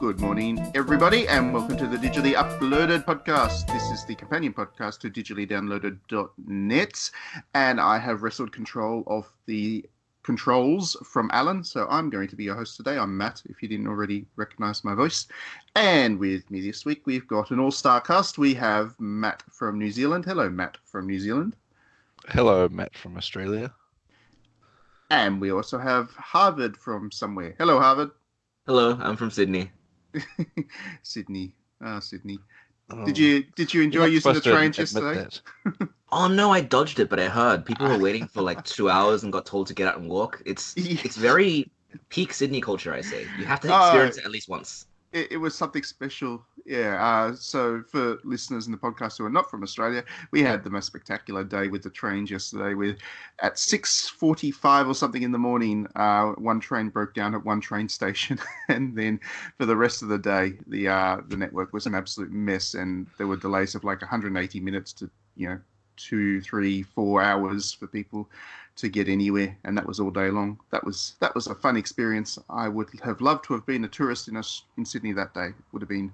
Good morning, everybody, and welcome to the Digitally Uploaded podcast. This is the companion podcast to digitallydownloaded.net, and I have wrestled control of the controls from Alan, so I'm going to be your host today. I'm Matt, if you didn't already recognize my voice. And with me this week, we've got an all-star cast. We have Matt from New Zealand. Hello, Matt from New Zealand. Hello, Matt from Australia. And we also have Harvard from somewhere. Hello, Harvard. Hello, I'm from Sydney. Sydney. Sydney. Oh, Did you enjoy using the trains yesterday? Oh no, I dodged it, but I heard people were waiting for like 2 hours and got told to get out and walk. It's very peak Sydney culture, I say. You have to experience it at least once. It was something special, yeah. So for listeners in the podcast who are not from Australia, we had the most spectacular day with the trains yesterday. At 6:45 or something in the morning, one train broke down at one train station, and then for the rest of the day, the network was an absolute mess, and there were delays of like 180 minutes to 2, 3, 4 hours for people to get anywhere, and that was all day long. That was a fun experience. I would have loved to have been a tourist in Sydney that day. Would have been.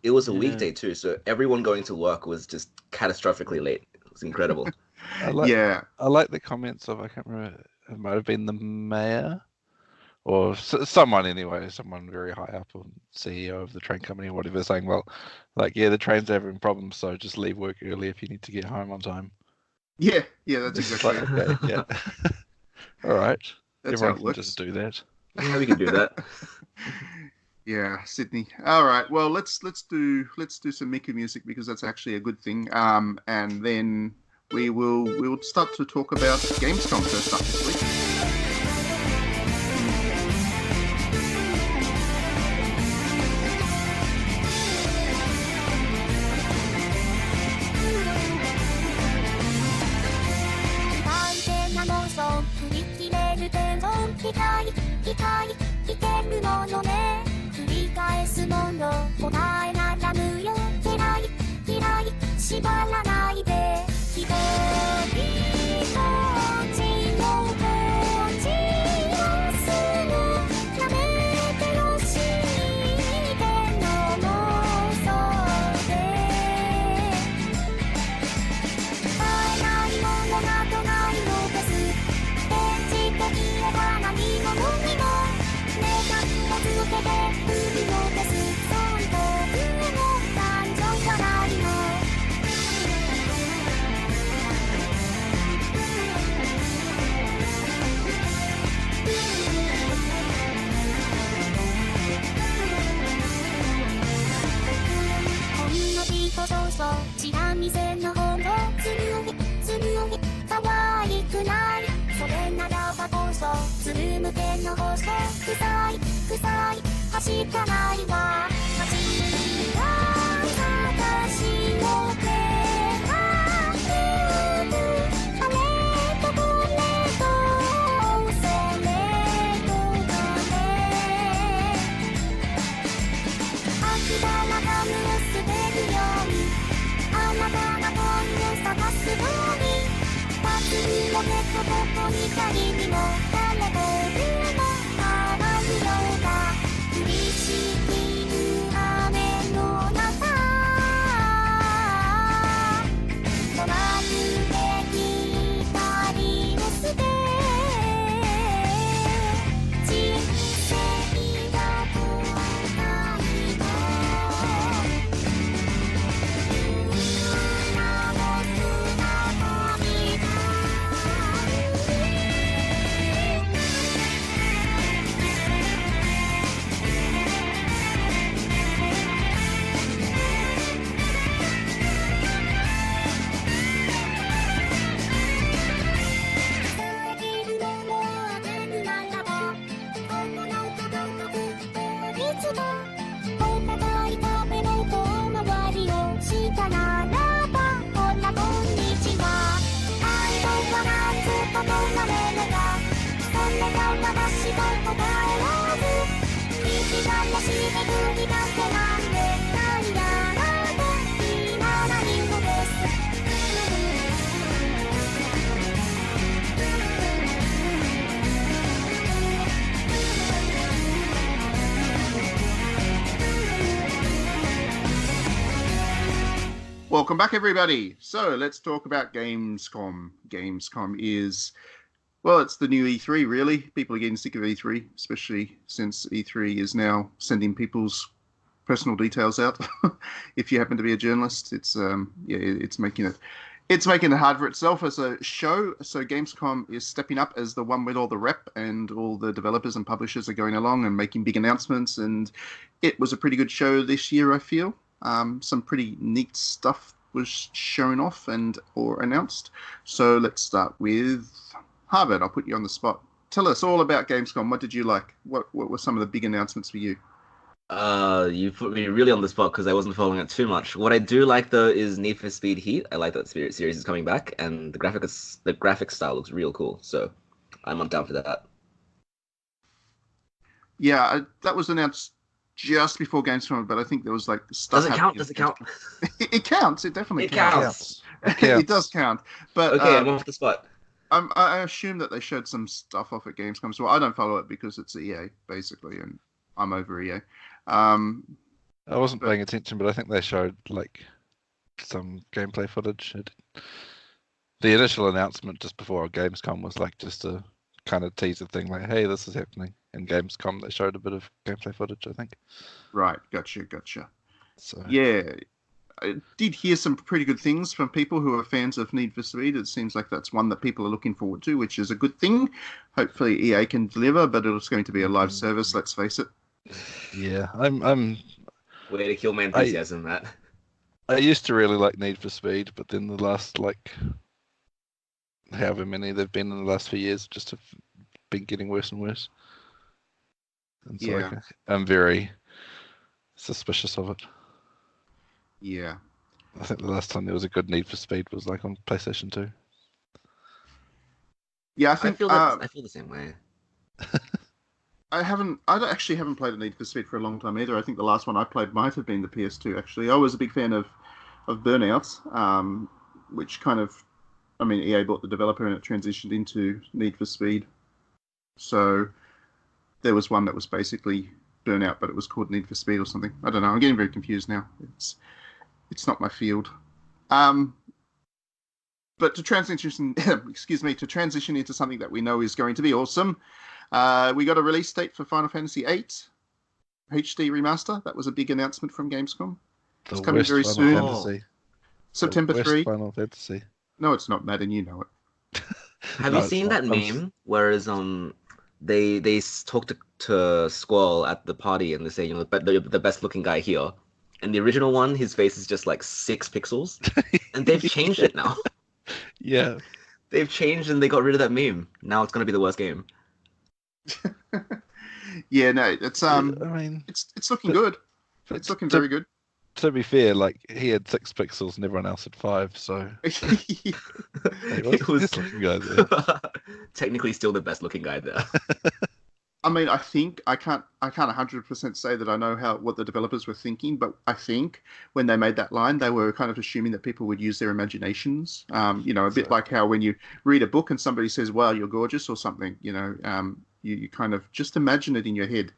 It was a weekday too, so everyone going to work was just catastrophically late. It was incredible. I like the comments of, I can't remember, it might have been the mayor or someone anyway, someone very high up, or CEO of the train company or whatever, saying, well, like, yeah, the trains are having problems, so just leave work early if you need to get home on time. Yeah, that's exactly it. Okay, yeah. All right. That's Everyone how it works. can just do that. Yeah, we can do that. Yeah, Sydney. All right. Well, let's do some Miku music, because that's actually a good thing. And then we'll start to talk about Gamescom first up this week. Welcome back, everybody. So let's talk about Gamescom. Gamescom is, well, it's the new E3, really. People are getting sick of E3, especially since E3 is now sending people's personal details out. If you happen to be a journalist, it's making it hard for itself as a show. So Gamescom is stepping up as the one with all the rep, and all the developers and publishers are going along and making big announcements. And it was a pretty good show this year, I feel. Some pretty neat stuff was shown off or announced. So let's start with Harvard. I'll put you on the spot. Tell us all about Gamescom. What did you like? What were some of the big announcements for you? You put me really on the spot because I wasn't following it too much. What I do like though is Need for Speed Heat. I like that series is coming back, and the graphic style looks real cool. So I'm down for that. Yeah, that was announced just before Gamescom, but I think there was like stuff. Does it count? Does it count? It counts. It definitely counts. It does count. But okay, I'm off the spot. I assume that they showed some stuff off at Gamescom. So I don't follow it because it's EA basically, and I'm over EA. I wasn't paying attention, but I think they showed like some gameplay footage. The initial announcement just before Gamescom was like just a kind of teaser thing, like, "Hey, this is happening." In Gamescom, they showed a bit of gameplay footage, I think. Right, gotcha. So yeah, I did hear some pretty good things from people who are fans of Need for Speed. It seems like that's one that people are looking forward to, which is a good thing. Hopefully, EA can deliver, but it's going to be a live service. Let's face it. Yeah, I'm. Way to kill my enthusiasm, Matt. I used to really like Need for Speed, but then the last however many they've been in the last few years just have been getting worse and worse. And so I'm very suspicious of it. Yeah. I think the last time there was a good Need for Speed was like on PlayStation 2. Yeah, I feel the same way. I actually haven't played a Need for Speed for a long time either. I think the last one I played might have been the PS2, actually. I was a big fan of Burnout, which kind of, EA bought the developer and it transitioned into Need for Speed. So there was one that was basically Burnout, but it was called Need for Speed or something. I don't know. I'm getting very confused now. It's not my field. But to transition into something that we know is going to be awesome, we got a release date for Final Fantasy VIII HD remaster. That was a big announcement from Gamescom. It's coming very soon. September 3. Final Fantasy. No, it's not, Madden. You know it. Have you seen that meme? Whereas they talk to Squall at the party and they say, the best looking guy here. And the original one, his face is just like 6 pixels, and they've changed it now. Yeah, they've changed and they got rid of that meme. Now it's gonna be the worst game. Yeah, no, it's it's looking good. It's looking very good. To be fair, like he had 6 pixels and everyone else had 5, so it was looking guy there. Technically, still the best looking guy there. I think I can't 100% say that I know what the developers were thinking, but I think when they made that line, they were kind of assuming that people would use their imaginations. A bit like how when you read a book and somebody says, "Wow, you're gorgeous" or something, you kind of just imagine it in your head.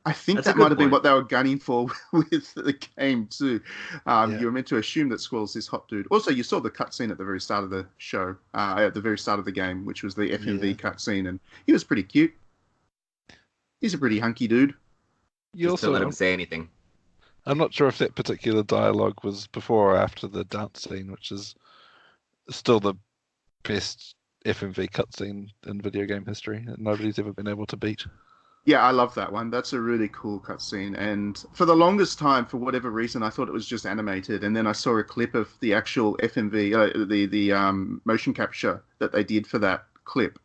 I think that might have been what they were gunning for with the game too. You were meant to assume that Squall's this hot dude. Also, you saw the cutscene at the very start of the show, at the very start of the game, which was the FMV cutscene, and he was pretty cute. He's a pretty hunky dude. You also don't let him say anything. I'm not sure if that particular dialogue was before or after the dance scene, which is still the best FMV cutscene in video game history that nobody's ever been able to beat. Yeah, I love that one. That's a really cool cutscene. And for the longest time, for whatever reason, I thought it was just animated. And then I saw a clip of the actual FMV, the motion capture that they did for that clip.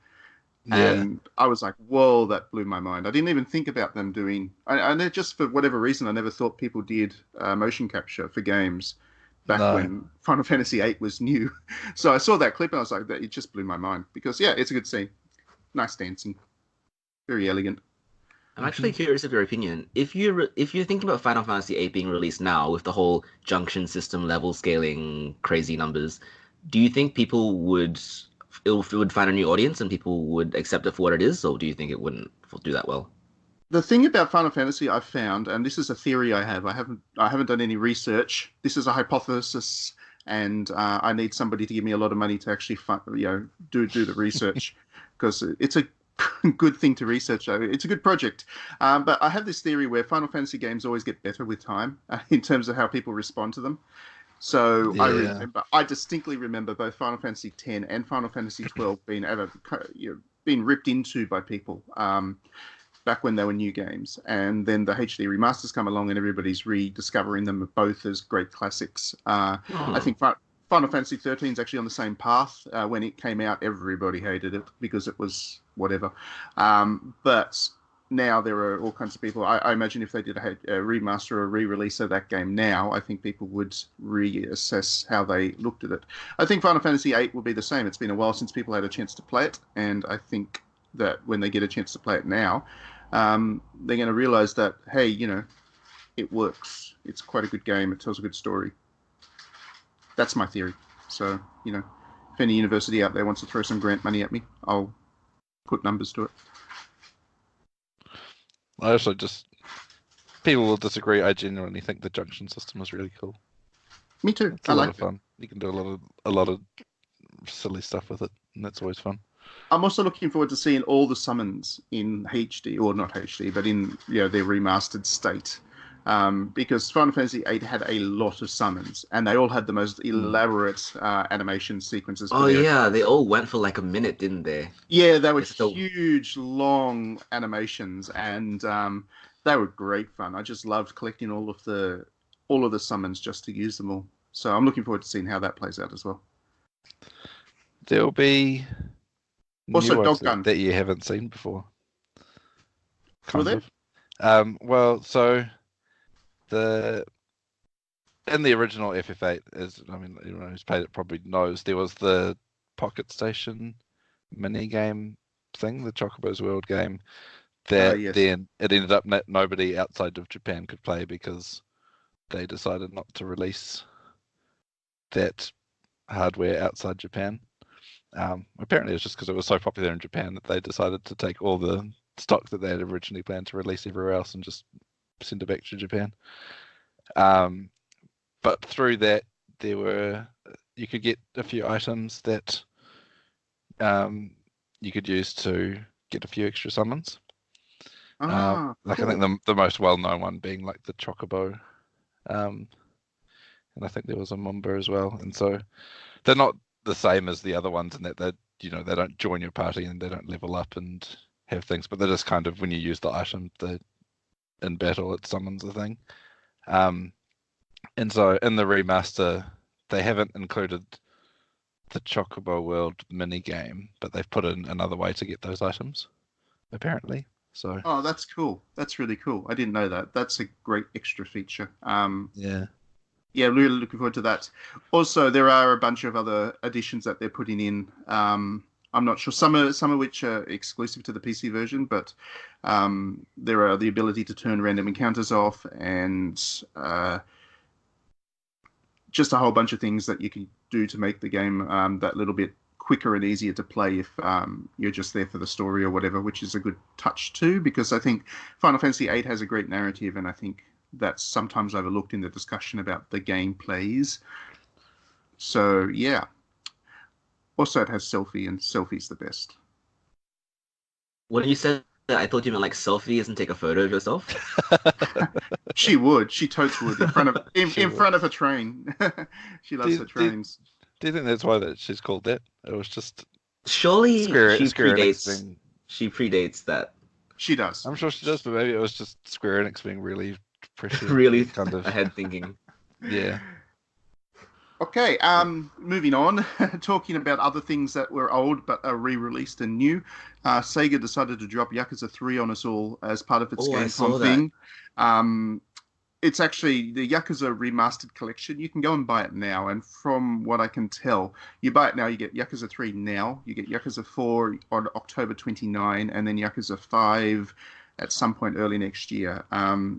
Yeah. And I was like, whoa, that blew my mind. I didn't even think about them doing... And just for whatever reason, I never thought people did motion capture for games back when Final Fantasy VIII was new. So I saw that clip and I was like, it just blew my mind. Because, yeah, it's a good scene. Nice dancing. Very elegant. I'm actually curious of your opinion. If you're thinking about Final Fantasy VIII being released now with the whole junction system, level scaling, crazy numbers, do you think people would find a new audience and people would accept it for what it is, or do you think it wouldn't do that well? The thing about Final Fantasy I've found, and this is a theory I have, I haven't done any research. This is a hypothesis, and I need somebody to give me a lot of money to actually do the research because it's a good thing to research. It's a good project. But I have this theory where Final Fantasy games always get better with time in terms of how people respond to them. So Yeah. I distinctly remember both Final Fantasy X and Final Fantasy XII being ripped into by people back when they were new games. And then the HD remasters come along and everybody's rediscovering them both as great classics. I think Final Fantasy 13 is actually on the same path. When it came out, everybody hated it because it was whatever. But now there are all kinds of people. I imagine if they did a remaster or a re-release of that game now, I think people would reassess how they looked at it. I think Final Fantasy VIII will be the same. It's been a while since people had a chance to play it, and I think that when they get a chance to play it now, they're going to realize that, hey, it works. It's quite a good game. It tells a good story. That's my theory. So, if any university out there wants to throw some grant money at me, I'll put numbers to it. I also people will disagree. I genuinely think the junction system is really cool. Me too. It's a lot of fun. You can do a lot of silly stuff with it, and that's always fun. I'm also looking forward to seeing all the summons in HD, or not HD, but in their remastered state. Because Final Fantasy VIII had a lot of summons, and they all had the most elaborate animation sequences. Oh yeah, they all went for like a minute, didn't they? Yeah, they were huge, long animations, and they were great fun. I just loved collecting all of the summons just to use them all. So I'm looking forward to seeing how that plays out as well. There'll be also new ones that you haven't seen before. Were there? Well, so in the original FF8, anyone who's played it probably knows, there was the Pocket Station mini game thing, the Chocobo's World game, that yes. Then it ended up nobody outside of Japan could play because they decided not to release that hardware outside Japan. Apparently it's just because it was so popular in Japan that they decided to take all the stock that they had originally planned to release everywhere else and just send it back to Japan. But through that, you could get a few items that you could use to get a few extra summons. Cool. I think the most well-known one being like the Chocobo, and I think there was a Mumba as well. And so they're not the same as the other ones in that they don't join your party and they don't level up and have things, but they're just kind of, when you use the item, in battle it summons the thing. And so in the remaster, they haven't included the Chocobo World mini game, but they've put in another way to get those items, apparently. So. Oh, that's cool. That's really cool. I didn't know that. That's a great extra feature. Yeah, really looking forward to that. Also, there are a bunch of other additions that they're putting in. I'm not sure. Some of which are exclusive to the PC version, but there are the ability to turn random encounters off, and just a whole bunch of things that you can do to make the game that little bit quicker and easier to play if you're just there for the story or whatever, which is a good touch too, because I think Final Fantasy VIII has a great narrative, and I think that's sometimes overlooked in the discussion about the gameplays. So, yeah. Also, it has Selphie, and Selphie's the best. When you said that, I thought you meant like selfies and take a photo of yourself. She would. She totes would in front of a train. She loves her trains. Do you think that's why she's called that? It was just surely she predates. She predates that. She does. I'm sure she does, but maybe it was just Square Enix being really prescient, really kind of ahead thinking. Yeah. Okay, moving on, talking about other things that were old but are re-released and new. Sega decided to drop Yakuza 3 on us all as part of its GameCom thing. It's actually the Yakuza Remastered Collection. You can go and buy it now, and from what I can tell, you buy it now, you get Yakuza 3 now, you get Yakuza 4 on October 29, and then Yakuza 5 at some point early next year.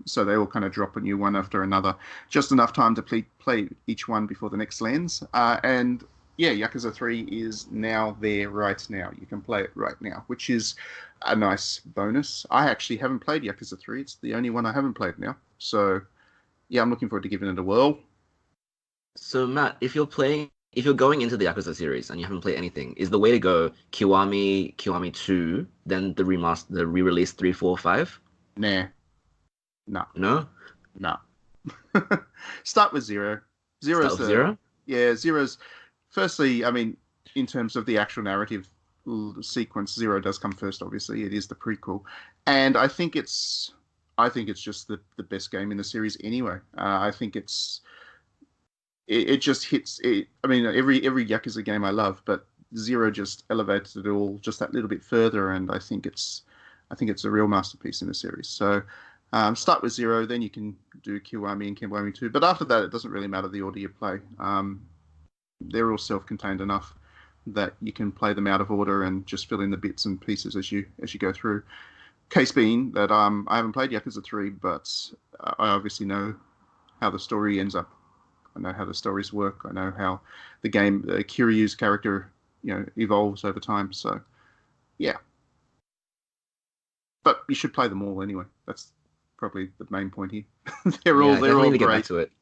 So they all kind of drop a new one after another. Just enough time to play each one before the next lands. And yeah, Yakuza 3 is now there right now. You can play it right now, which is a nice bonus. I actually haven't played Yakuza 3. It's the only one I haven't played now. So, yeah, I'm looking forward to giving it a whirl. So Matt, if you're going into the Yakuza series and you haven't played anything, is the way to go Kiwami 2, then the re-release 3, 4, 5? Nah. No. No? No. Start with 0. Start with 0? Yeah, 0's... Firstly, I mean, in terms of the actual narrative sequence, 0 does come first, obviously. It is the prequel. And I think it's just the best game in the series anyway. I think it just hits it. I mean, every Yakuza game I love, but 0 just elevates it all just that little bit further, and I think it's a real masterpiece in the series. So start with 0, then you can do Kiwami and Kiwami 2. But after that, it doesn't really matter the order you play. They're all self-contained enough that you can play them out of order and just fill in the bits and pieces as you go through. Case being that I haven't played Yakuza 3, but I obviously know how the story ends up. I know how the stories work. I know how the Kiryu's character, evolves over time. So, yeah. But you should play them all anyway. That's probably the main point here. they're all great. Get back to it.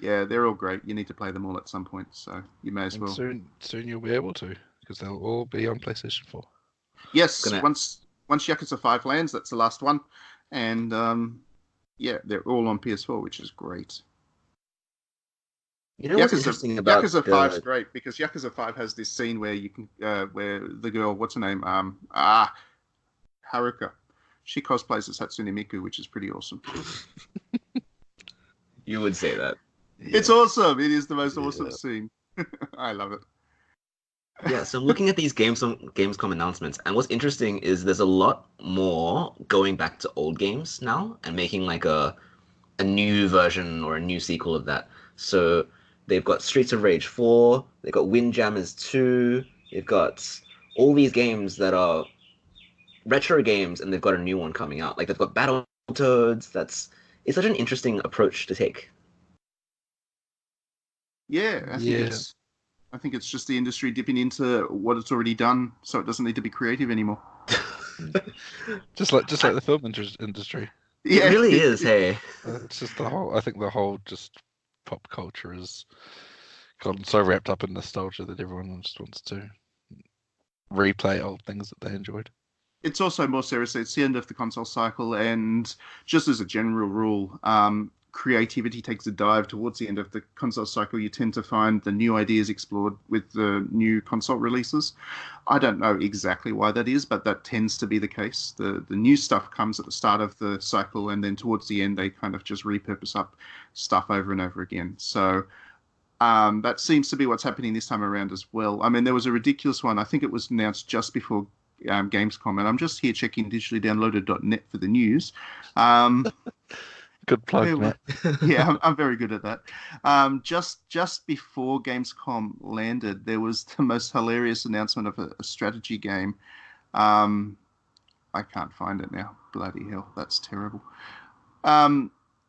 Yeah, they're all great. You need to play them all at some point, so you may as well. Soon you'll be able to, because they'll all be on PlayStation 4. Yes, once Yakuza 5 lands, that's the last one, and they're all on PS4, which is great. You know what's interesting about Yakuza 5 is great because Yakuza 5 has this scene where you can where the girl, what's her name, Haruka, she cosplays as Hatsune Miku, which is pretty awesome. You would say that. Yeah. It's awesome. It is the most awesome scene. I love it. Yeah, so I'm looking at these Gamescom announcements, and what's interesting is there's a lot more going back to old games now and making like a new version or a new sequel of that. So they've got Streets of Rage 4, they've got Windjammers 2, they've got all these games that are retro games, and they've got a new one coming out. Like they've got Battletoads. It's such an interesting approach to take. Yeah, I think it's just the industry dipping into what it's already done, so it doesn't need to be creative anymore. just like the film industry. Yeah, it really is. Hey, it's just I think the whole just pop culture has gotten so wrapped up in nostalgia that everyone just wants to replay old things that they enjoyed. It's also more seriously, it's the end of the console cycle, and just as a general rule, creativity takes a dive towards the end of the console cycle. You tend to find the new ideas explored with the new console releases. I don't know exactly why that is, but that tends to be the case. The new stuff comes at the start of the cycle, and then towards the end, they kind of just repurpose up stuff over and over again. So that seems to be what's happening this time around as well. I mean, there was a ridiculous one. I think it was announced just before Gamescom, and I'm just here checking digitallydownloaded.net for the news. Good plug, Matt. Yeah, I'm very good at that. Just before Gamescom landed, there was the most hilarious announcement of a strategy game. I can't find it now. Bloody hell, that's terrible.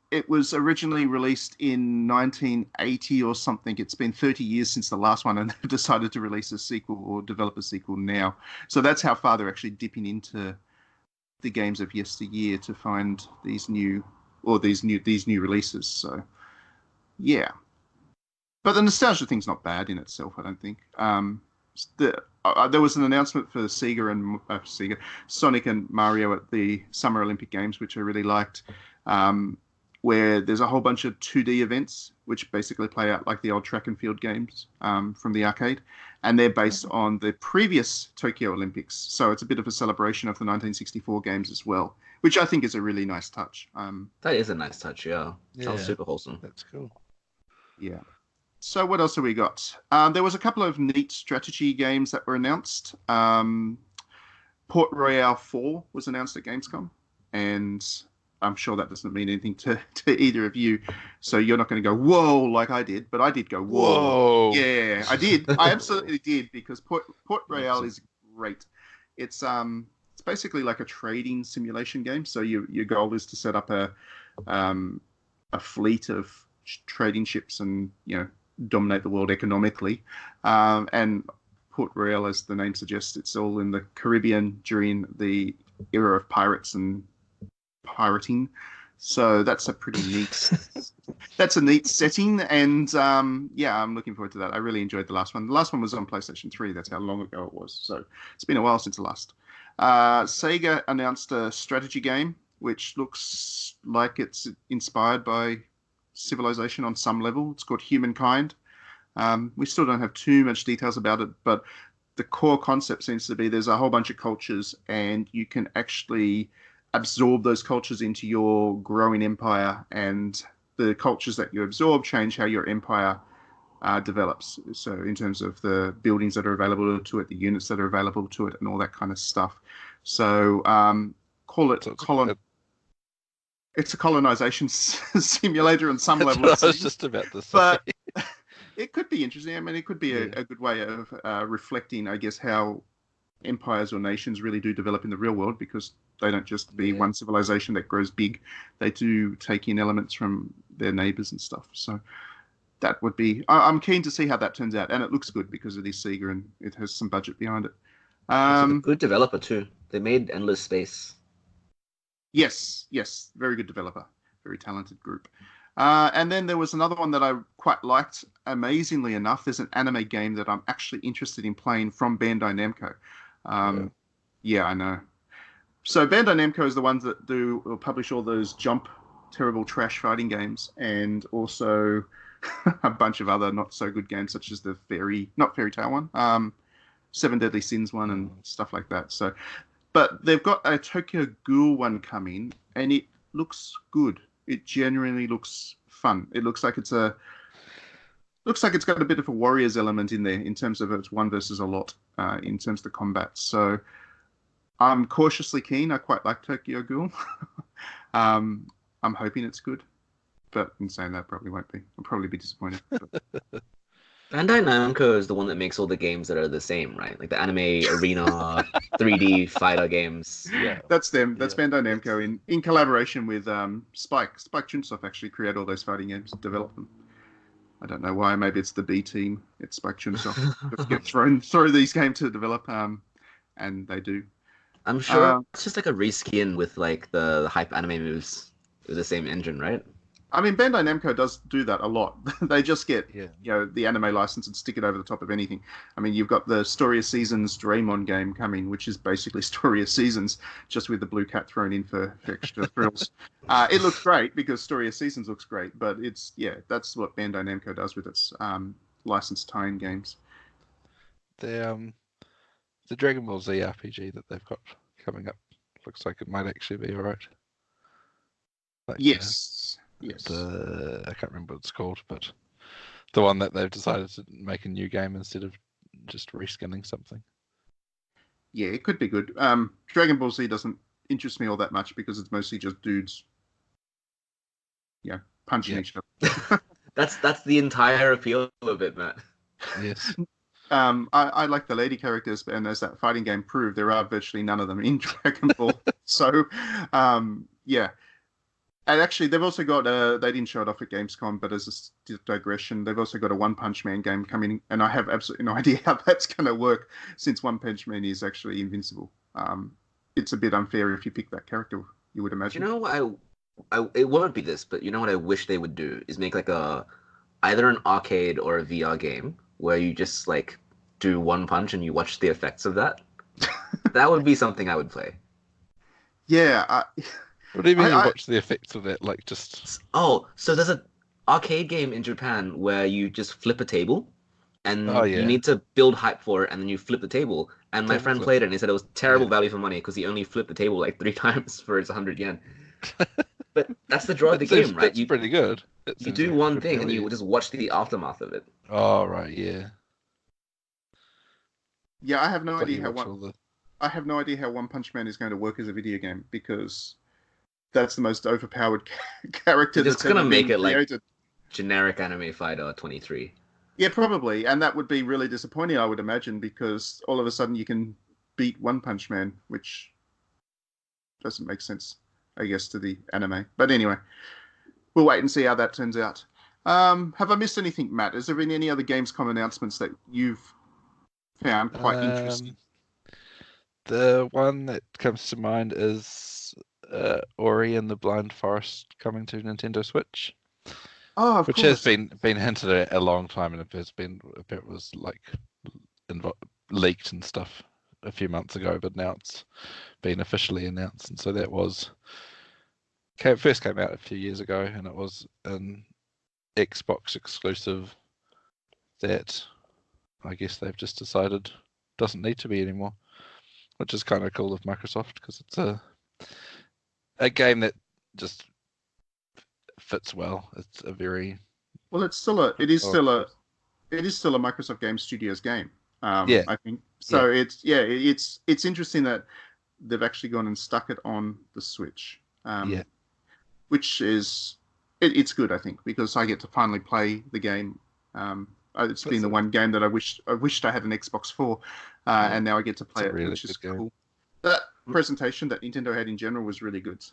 It was originally released in 1980 or something. It's been 30 years since the last one, and they've decided to release a sequel or develop a sequel now. So that's how far they're actually dipping into the games of yesteryear to find these new releases. So, yeah. But the nostalgia thing's not bad in itself, I don't think. There was an announcement for Sonic and Mario at the Summer Olympic Games, which I really liked, where there's a whole bunch of 2D events, which basically play out like the old track and field games from the arcade. And they're based on the previous Tokyo Olympics. So it's a bit of a celebration of the 1964 games as well, which I think is a really nice touch. That is a nice touch, yeah. Sounds super wholesome. That's cool. Yeah. So what else have we got? There was a couple of neat strategy games that were announced. Port Royale 4 was announced at Gamescom, and I'm sure that doesn't mean anything to either of you. So you're not going to go, whoa, like I did, but I did go, whoa. Yeah, I did. I absolutely did, because Port Royale is great. It's basically like a trading simulation game. So your goal is to set up a fleet of trading ships and, dominate the world economically. And Port Royal, as the name suggests, it's all in the Caribbean during the era of pirates and pirating. So that's a pretty neat. That's a neat setting, and yeah, I'm looking forward to that. I really enjoyed the last one. The last one was on PlayStation 3. That's how long ago it was. So it's been a while since the last. Sega announced a strategy game, which looks like it's inspired by Civilization on some level. It's called Humankind. We still don't have too much details about it, but the core concept seems to be there's a whole bunch of cultures, and you can actually absorb those cultures into your growing empire, and the cultures that you absorb change how your empire develops. So in terms of the buildings that are available to it, the units that are available to it, and all that kind of stuff. So call it it's a colonization simulator on some level. I was just about to say. But it could be interesting. I mean, it could be a good way of reflecting, I guess, how empires or nations really do develop in the real world, because they don't just be one civilization that grows big. They do take in elements from their neighbors and stuff. So that would be... I'm keen to see how that turns out. And it looks good because it is Sega and it has some budget behind it. It's a good developer too. They made Endless Space. Yes. Very good developer. Very talented group. And then there was another one that I quite liked. Amazingly enough, there's an anime game that I'm actually interested in playing from Bandai Namco. Yeah, I know. So Bandai Namco is the ones that publish all those Jump terrible trash fighting games, and also a bunch of other not so good games, such as the Fairy Tail one, Seven Deadly Sins one, and stuff like that. So, but they've got a Tokyo Ghoul one coming, and it looks good. It genuinely looks fun. It looks like it's got a bit of a Warriors element in there in terms of it's one versus a lot in terms of the combat. So I'm cautiously keen. I quite like Tokyo Ghoul. I'm hoping it's good, but in saying that, probably won't be. I'll probably be disappointed. Bandai Namco is the one that makes all the games that are the same, right? Like the anime arena 3D fighter games. Yeah, that's them. That's Bandai Namco in collaboration with Spike. Spike Chunsoft actually create all those fighting games, develop them. I don't know why. Maybe it's the B team. It's Spike Chunsoft. Just get throw these games to develop, and they do. I'm sure it's just like a reskin with like the hype anime moves with the same engine, right? I mean, Bandai Namco does do that a lot. They just get the anime license and stick it over the top of anything. I mean, you've got the Story of Seasons Draymond game coming, which is basically Story of Seasons, just with the blue cat thrown in for extra thrills. It looks great because Story of Seasons looks great, but that's what Bandai Namco does with its licensed tie-in games. The Dragon Ball Z RPG that they've got coming up looks like it might actually be alright. Like, yes. Yes. I can't remember what it's called, but the one that they've decided to make a new game instead of just reskinning something. Yeah, it could be good. Dragon Ball Z doesn't interest me all that much because it's mostly just dudes, punching each other. That's the entire appeal of it, Matt. Yes. I like the lady characters, and as that fighting game proved, there are virtually none of them in Dragon Ball. So, yeah. And actually, they've also got they didn't show it off at Gamescom, but as a digression, they've also got a One Punch Man game coming, and I have absolutely no idea how that's going to work, since One Punch Man is actually invincible. It's a bit unfair if you pick that character, you would imagine. You know what? It won't be this, but you know what I wish they would do is make like either an arcade or a VR game where you just like do one punch and you watch the effects of that. That would be something I would play. Yeah. What do you mean you watch the effects of it? Like just... Oh, so there's an arcade game in Japan where you just flip a table and you need to build hype for it, and then you flip the table. And my friend played it and he said it was terrible value for money because he only flipped the table like 3 times for its 100 yen. But that's the draw of the game, right? It's pretty good. You do one thing and you just watch the aftermath of it. Oh, right, yeah. Yeah, I have no idea how One Punch Man is going to work as a video game, because that's the most overpowered character that's going to make it created. Like generic anime fighter 23. Yeah, probably. And that would be really disappointing, I would imagine, because all of a sudden you can beat One Punch Man, which doesn't make sense, I guess, to the anime. But anyway, we'll wait and see how that turns out. Have I missed anything, Matt? Has there been any other Gamescom announcements that you've found quite interesting? The one that comes to mind is Ori and the Blind Forest coming to Nintendo Switch. Oh, of which course. has been hinted at a long time, and it was like leaked and stuff a few months ago, but now it's been officially announced. And so that first came out a few years ago, and it was an Xbox exclusive that I guess they've just decided doesn't need to be anymore, which is kind of cool of Microsoft, because it's a game that just fits well. It's a very well. It is still a Microsoft Game Studios game. Yeah, I think so. Yeah. It's interesting that they've actually gone and stuck it on the Switch. Which is it's good, I think, because I get to finally play the game. It's been the one game that I wished I had an Xbox for, and now I get to play it, which is cool. That presentation that Nintendo had in general was really good.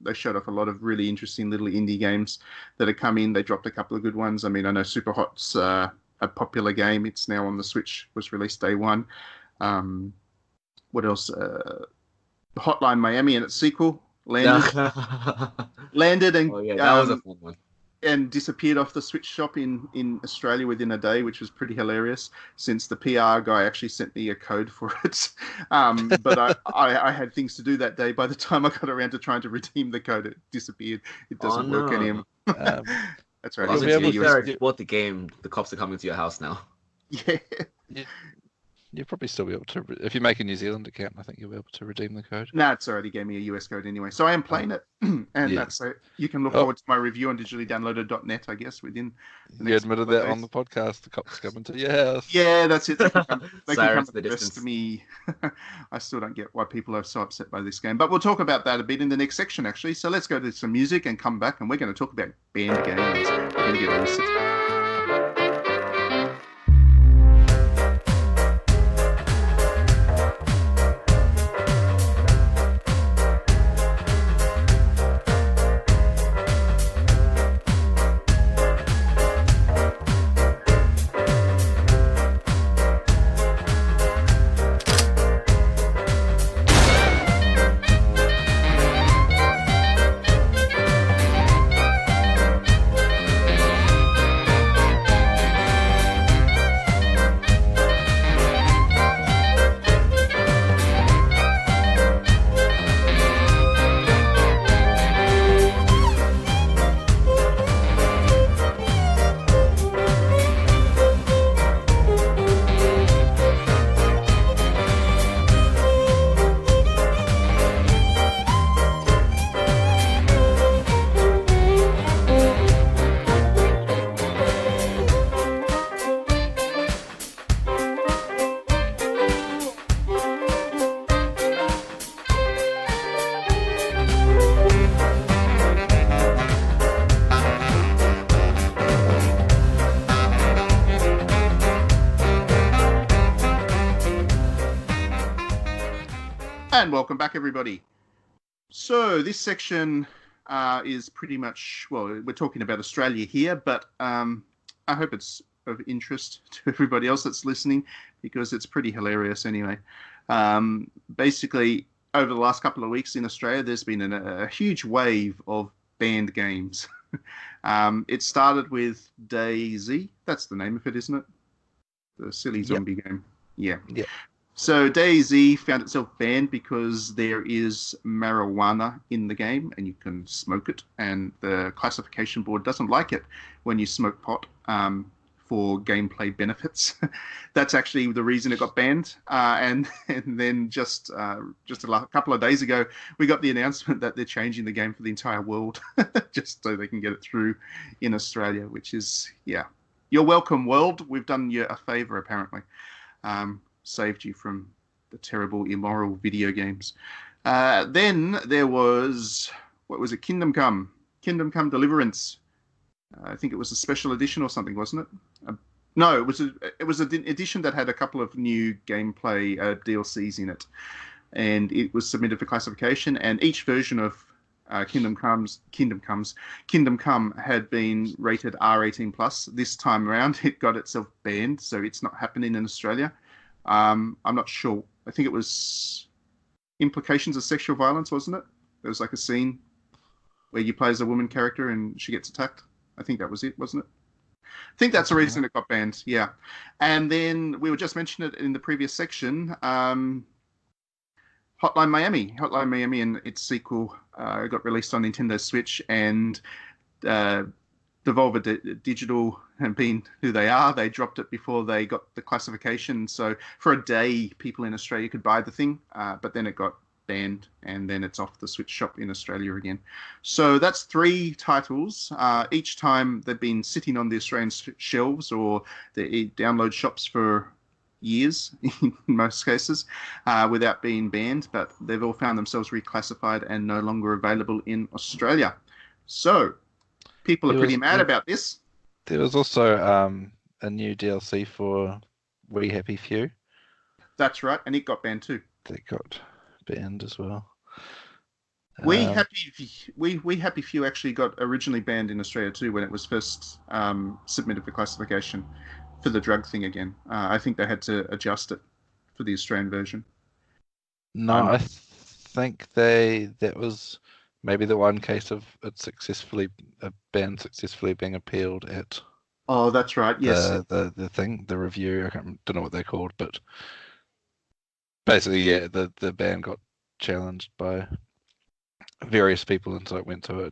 They showed off a lot of really interesting little indie games that have come in. They dropped a couple of good ones. I mean, I know Super Hot's a popular game. It's now on the Switch. Was released day one. What else? Hotline Miami and its sequel landed and that was a fun one. And disappeared off the Switch shop in Australia within a day, which was pretty hilarious, since the PR guy actually sent me a code for it. But I had things to do that day. By the time I got around to trying to redeem the code, it disappeared. It doesn't work anymore. That's right. If you bought the game, the cops are coming to your house now. Yeah. You'll probably still be able to, if you make a New Zealand account, I think you'll be able to redeem the code. No, it's already gave me a US code anyway. So I am playing it. And so you can look forward to my review on digitallydownloaded.net, I guess, within the next You admitted that on the podcast, the cops coming to your house. Yeah, that's it. They can come the distance to me. I still don't get why people are so upset by this game. But we'll talk about that a bit in the next section, actually. So let's go to some music and come back, and we're going to talk about banned games. We're going to get illicit. And welcome back, everybody. So this section is pretty much, well, we're talking about Australia here, but I hope it's of interest to everybody else that's listening, because it's pretty hilarious anyway. Basically, over the last couple of weeks in Australia, there's been a huge wave of banned games. It started with DayZ. That's the name of it, isn't it? The silly zombie game. Yeah. So DayZ found itself banned because there is marijuana in the game and you can smoke it, and the classification board doesn't like it when you smoke pot for gameplay benefits. That's actually the reason it got banned. And then just a couple of days ago, we got the announcement that they're changing the game for the entire world just so they can get it through in Australia, which is, yeah. You're welcome, world. We've done you a favor, apparently. Saved you from the terrible, immoral video games. Then there was, what was it? Kingdom Come Deliverance. I think it was a special edition or something, wasn't it? No, it was an edition that had a couple of new gameplay DLCs in it, and it was submitted for classification. And each version of Kingdom Come had been rated R18+. This time around, it got itself banned, so it's not happening in Australia. I'm not sure. I think it was implications of sexual violence, wasn't it? There was like a scene where you play as a woman character and she gets attacked. I think that was it, wasn't it? I think that's the reason it got banned. Yeah, and then we were just mentioning it in the previous section. Hotline Miami and its sequel got released on Nintendo Switch, and Devolver Digital, and being who they are, they dropped it before they got the classification. So for a day, people in Australia could buy the thing, but then it got banned, and then it's off the Switch shop in Australia again. So that's 3 titles. Each time they've been sitting on the Australian shelves or the download shops for years in most cases without being banned, but they've all found themselves reclassified and no longer available in Australia. So people are pretty mad about this. There was also a new DLC for We Happy Few. That's right, and it got banned too. That got banned as well. We Happy Few actually got originally banned in Australia too when it was first submitted for classification for the drug thing again. I think they had to adjust it for the Australian version. No, I think that was maybe the one case of it a ban successfully being appealed at. Oh, that's right. Yes. The review. I don't know what they're called, but basically, yeah, the ban got challenged by various people, and so it went to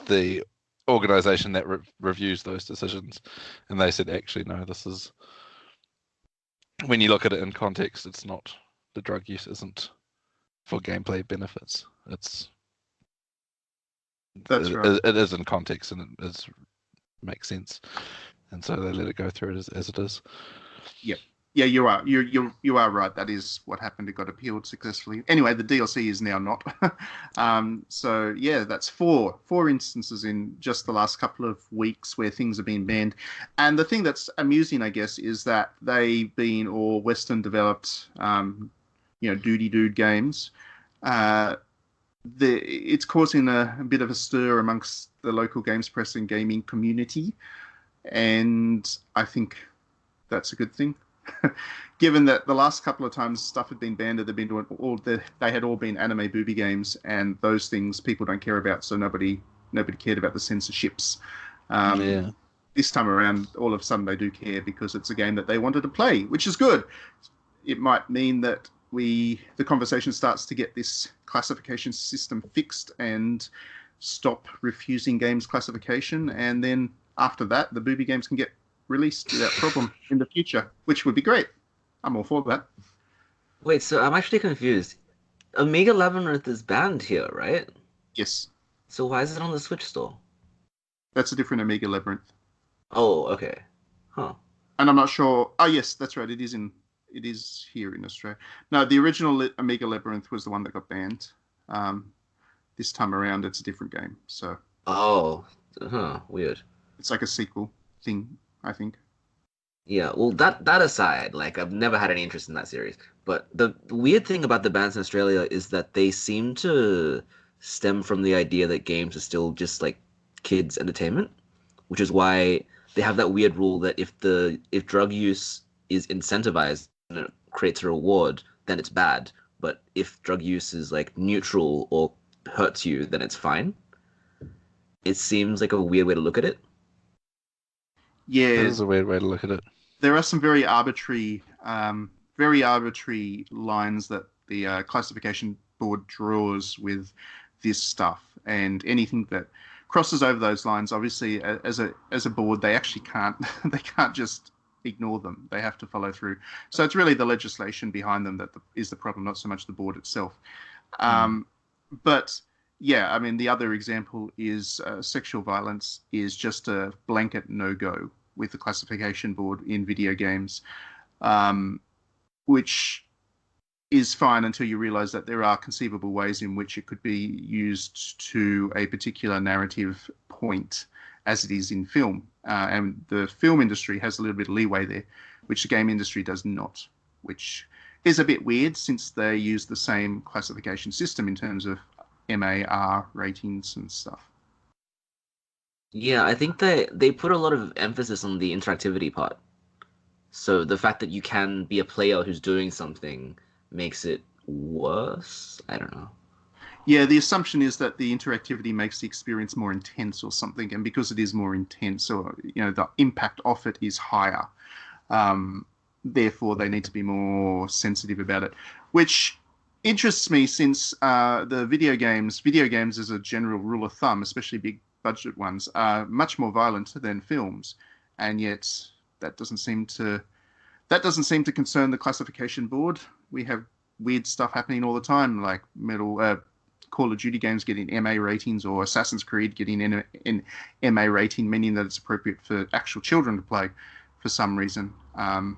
the organization that reviews those decisions, and they said, actually, no, this is, when you look at it in context, it's not, the drug use isn't for gameplay benefits. That's right. It is in context, and it makes sense, and so they let it go through it as it is. Yep. Yeah, you are. You are right. That is what happened. It got appealed successfully. Anyway, the DLC is now not. So yeah, that's four instances in just the last couple of weeks where things have been banned. And the thing that's amusing, I guess, is that they've been all Western developed, doody dude games. It's causing a bit of a stir amongst the local games press and gaming community, and I think that's a good thing. Given that the last couple of times stuff had been banned, they've been doing they had all been anime booby games, and those things people don't care about, so nobody cared about the censorships. This time around, all of a sudden they do care because it's a game that they wanted to play, which is good. It might mean that the conversation starts to get this classification system fixed and stop refusing games classification, and then after that, the booby games can get released without problem in the future, which would be great. I'm all for that. Wait, so I'm actually confused. Omega Labyrinth is banned here, right? Yes. So why is it on the Switch store? That's a different Omega Labyrinth. Oh, okay. Huh. And I'm not sure. Oh, yes, that's right. It is here in Australia. No, the original Omega Labyrinth was the one that got banned. This time around, it's a different game. So. Oh, weird. It's like a sequel thing, I think. Yeah, well, that aside, like, I've never had any interest in that series. But the weird thing about the bans in Australia is that they seem to stem from the idea that games are still just like kids' entertainment, which is why they have that weird rule that if drug use is incentivized and it creates a reward, then it's bad. But if drug use is like neutral or hurts you, then it's fine. It seems like a weird way to look at it. Yeah, it is a weird way to look at it. There are some very arbitrary lines that the classification board draws with this stuff, and anything that crosses over those lines, obviously, as a board, they actually can't just ignore them. They have to follow through. So it's really the legislation behind them that is the problem, not so much the board itself. But yeah, I mean, the other example is sexual violence is just a blanket no-go with the classification board in video games, which is fine until you realize that there are conceivable ways in which it could be used to a particular narrative point, as it is in film. And the film industry has a little bit of leeway there, which the game industry does not, which is a bit weird since they use the same classification system in terms of MAR ratings and stuff. Yeah, I think they put a lot of emphasis on the interactivity part. So the fact that you can be a player who's doing something makes it worse. I don't know. Yeah, the assumption is that the interactivity makes the experience more intense or something, and because it is more intense, or the impact of it is higher. Therefore, they need to be more sensitive about it, which interests me since the video games as a general rule of thumb, especially big budget ones, are much more violent than films, and yet that doesn't seem to concern the classification board. We have weird stuff happening all the time, like Call of Duty games getting MA ratings, or Assassin's Creed getting an MA rating, meaning that it's appropriate for actual children to play for some reason. And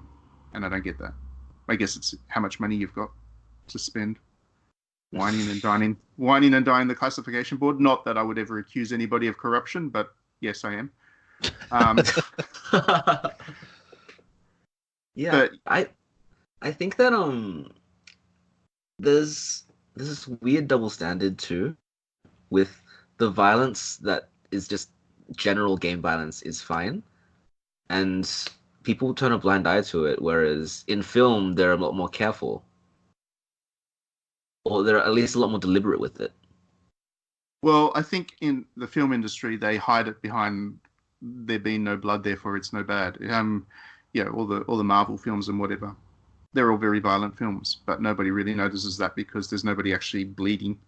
I don't get that. I guess it's how much money you've got to spend whining and dining the classification board. Not that I would ever accuse anybody of corruption, but yes, I am. Yeah, but I think that there's this weird double standard too, with the violence that is just general game violence is fine, and people turn a blind eye to it, whereas in film they're a lot more careful, or they're at least a lot more deliberate with it. Well, I think in the film industry they hide it behind there being no blood, therefore it's no bad. All the Marvel films and whatever, they're all very violent films, but nobody really notices that because there's nobody actually bleeding.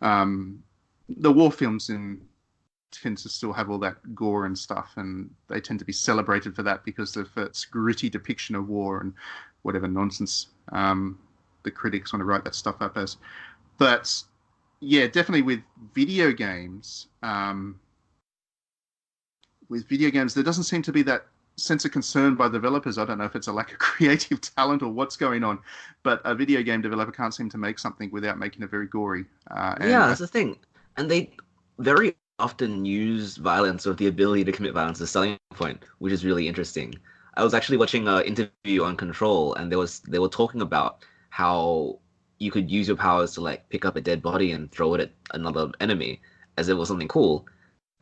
The war films tend to still have all that gore and stuff, and they tend to be celebrated for that because of its gritty depiction of war and whatever nonsense the critics want to write that stuff up as. But yeah, definitely with video games, there doesn't seem to be that sense of concern by developers. I don't know if it's a lack of creative talent or what's going on, but a video game developer can't seem to make something without making it very gory. Yeah, that's the thing. And they very often use violence, or the ability to commit violence, as a selling point, which is really interesting. I was actually watching an interview on Control, and they were talking about how you could use your powers to like pick up a dead body and throw it at another enemy as if it was something cool.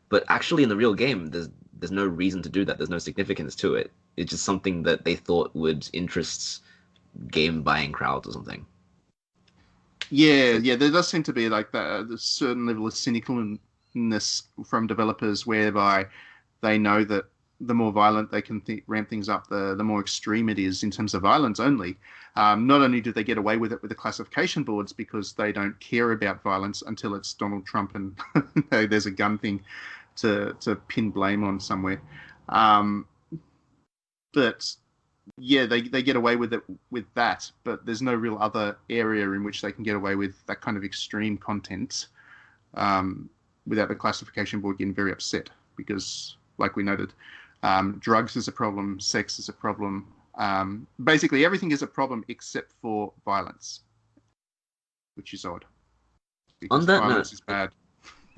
But actually in the real game, there's no reason to do that. There's no significance to it. It's just something that they thought would interest game buying crowds or something. Yeah, there does seem to be like that, a certain level of cynicalness from developers, whereby they know that the more violent they can ramp things up, the more extreme it is in terms of violence only. Not only do they get away with it with the classification boards because they don't care about violence until it's Donald Trump and there's a gun thing to pin blame on somewhere. But yeah, they get away with it with that, but there's no real other area in which they can get away with that kind of extreme content without the classification board getting very upset because, like we noted, drugs is a problem, sex is a problem. Basically, everything is a problem except for violence, which is odd. Because on that violence note, is bad.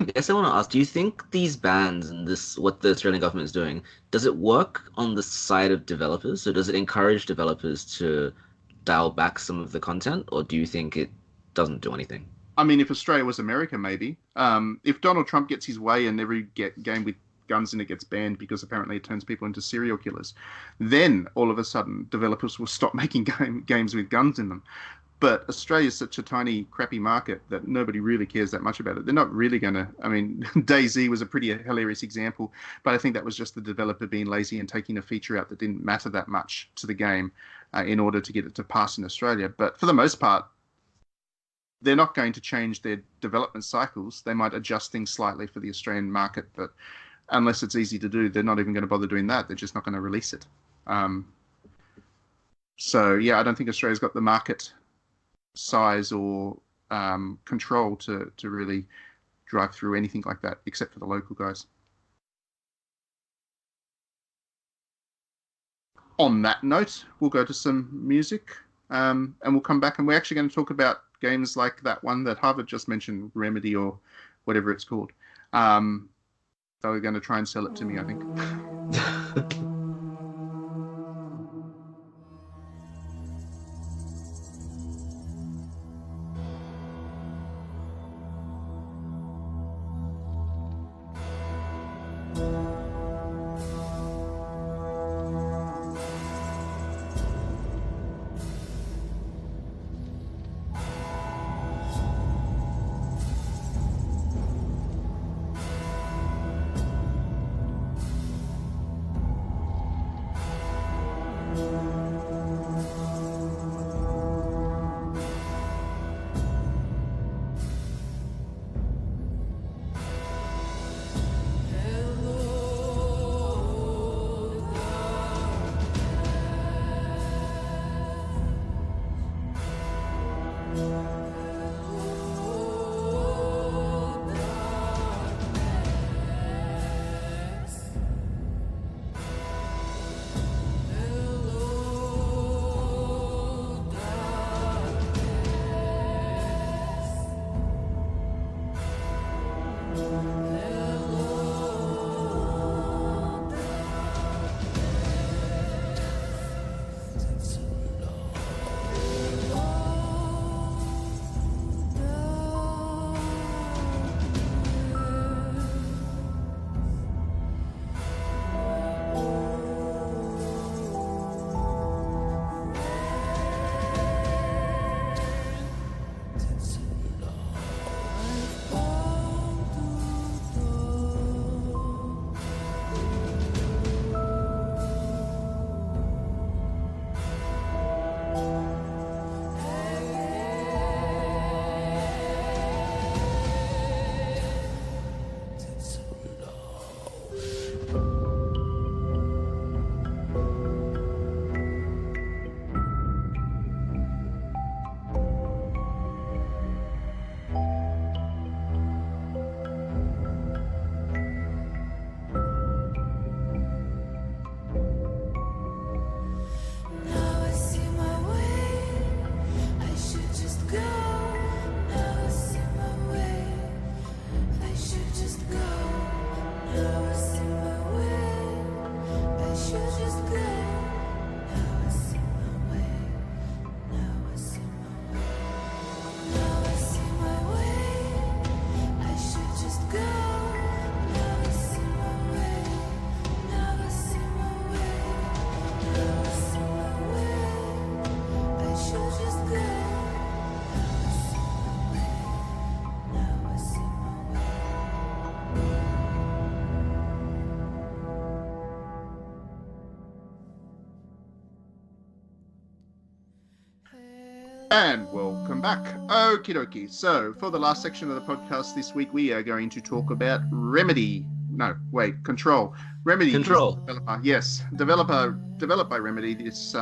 I guess I want to ask, do you think these bans and what the Australian government is doing, does it work on the side of developers? So does it encourage developers to dial back some of the content, or do you think it doesn't do anything? I mean, if Australia was America, maybe. If Donald Trump gets his way and every game with guns in it gets banned because apparently it turns people into serial killers, then all of a sudden developers will stop making games with guns in them. But Australia is such a tiny, crappy market that nobody really cares that much about it. They're not really going to... I mean, DayZ was a pretty hilarious example, but I think that was just the developer being lazy and taking a feature out that didn't matter that much to the game in order to get it to pass in Australia. But for the most part, they're not going to change their development cycles. They might adjust things slightly for the Australian market, but unless it's easy to do, they're not even going to bother doing that. They're just not going to release it. So, yeah, I don't think Australia's got the market size or control to really drive through anything like that, except for the local guys. On that note, we'll go to some music and we'll come back and we're actually going to talk about games like that one that Harvard just mentioned, Remedy or whatever it's called. So we're going to try and sell it to me, I think. And welcome back. Okie dokie. So, for the last section of the podcast this week, we are going to talk about Remedy. No, wait, Control. Remedy. Control. Yes, developed by Remedy. This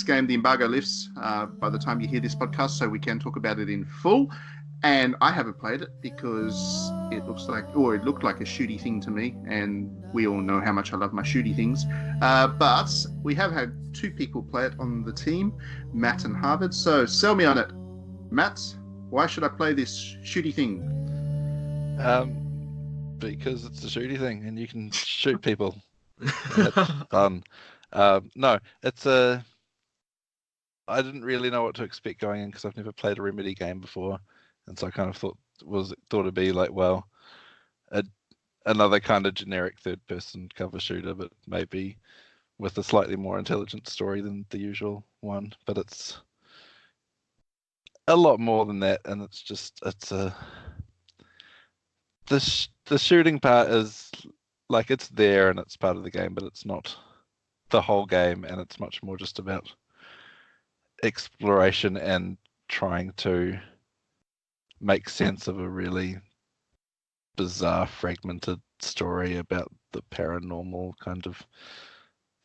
game, the embargo lifts by the time you hear this podcast, so we can talk about it in full. And I haven't played it because it looked like a shooty thing to me, and we all know how much I love my shooty things. But we have had two people play it on the team, Matt and Harvard. So sell me on it, Matt. Why should I play this shooty thing? Because it's a shooty thing, and you can shoot people. It's fun. No, it's a. I didn't really know what to expect going in because I've never played a Remedy game before. And so I kind of thought it'd be like, well, another kind of generic third-person cover shooter, but maybe with a slightly more intelligent story than the usual one. But it's a lot more than that, and the shooting part is like it's there and it's part of the game, but it's not the whole game, and it's much more just about exploration and trying to make sense of a really bizarre, fragmented story about the paranormal kind of